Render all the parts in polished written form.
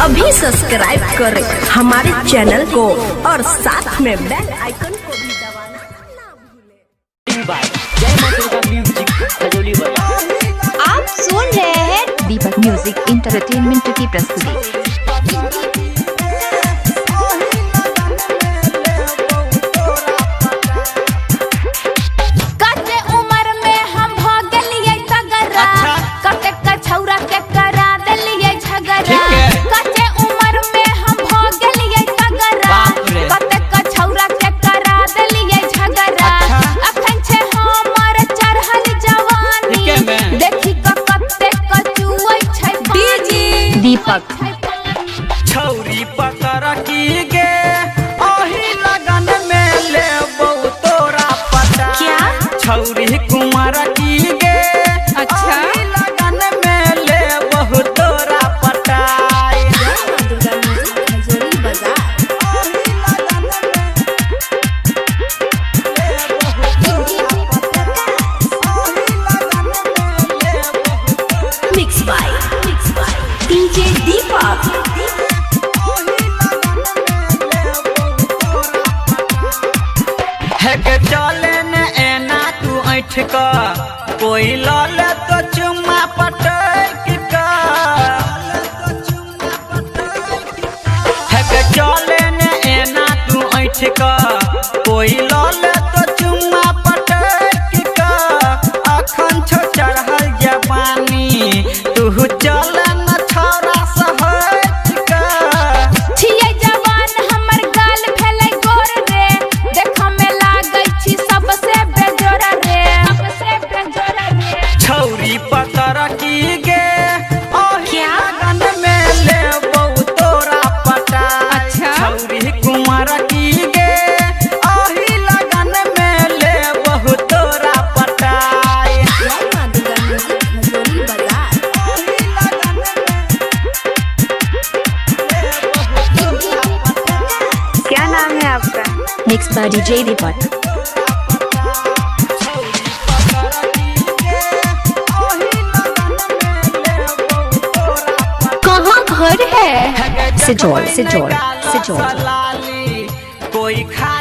अभी सब्सक्राइब करें हमारे चैनल को और साथ में बेल आइकन को भी दबाना ना भूलें। आप सुन रहे हैं दीपक म्यूजिक इंटरटेनमेंट की प्रस्तुति। दीपक छौरी पकड़ की गे ओही लगन में ले तोरा पता। क्या छौरी कुमार की गे अच्छा लगन में ले तोरा पता। मिक्स बाय डीजे दीपक। चले न एना तू ऐठ का कोई लाल तो चुम्मा पटक का। चले न एना तू ऐठ का कोई लाल तो चुम्मा पटक का। अखन छो चढ़ल जवानी तू चल न छोरा सहट का। छियै जवान हमर गाल फैलै गोर रे देख में लागै छी सबसे बेजोर रे छौरी पकड़ की गे ओही क्या? लगन में ले तोरा पता। अच्छा छौरी कुमार की गे ओही लगन में ले तोरा पता। क्या नाम है आपका? मिक्स बाय डीजे दीपक। कहाँ घर है? सिजौल कोई खा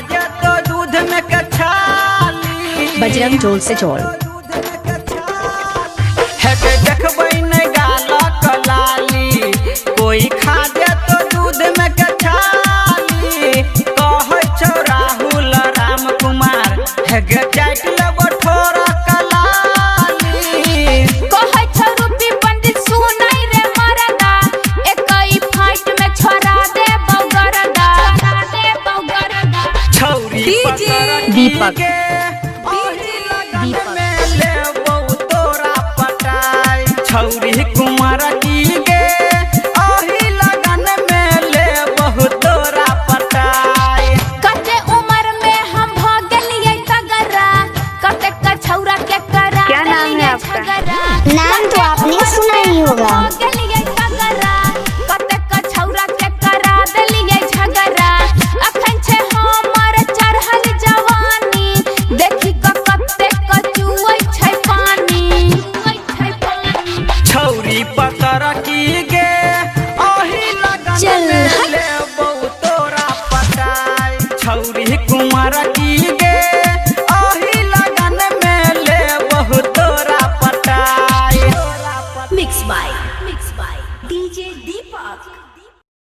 तो दूध में कछाली। बजरंग जोल सिजौल। देखबै न गाला कलाली कोई खा तो दूध में कछाली। कहै छौ राहुल राम कुमार जाइत लब ठोरा कलाली। कहै छौ रूपी पंडित सुनै रे मरदा एकई फाइट में छोड़ा दे बौगरदा। छौरी दीपक। छौरी कुमार की गे ओही लगन में ले तोरा पटाई। कते उम्र में हम भ गेलियै तगरा कते का छौरा के करा। क्या नाम है आपका? नाम तो आपने सुना ही होगा। कते का छौरा के करा देलियै झगड़ा। अखन छे हमर चढ़ल जवानी देखि कते कचुयै छै पानी। छौरी पकड़ की गे ओही लगन में ले तोरा पटाई। छौरी कुमार की गे ओही लगन में ले तोरा पटाई। Mix by DJ Deepak.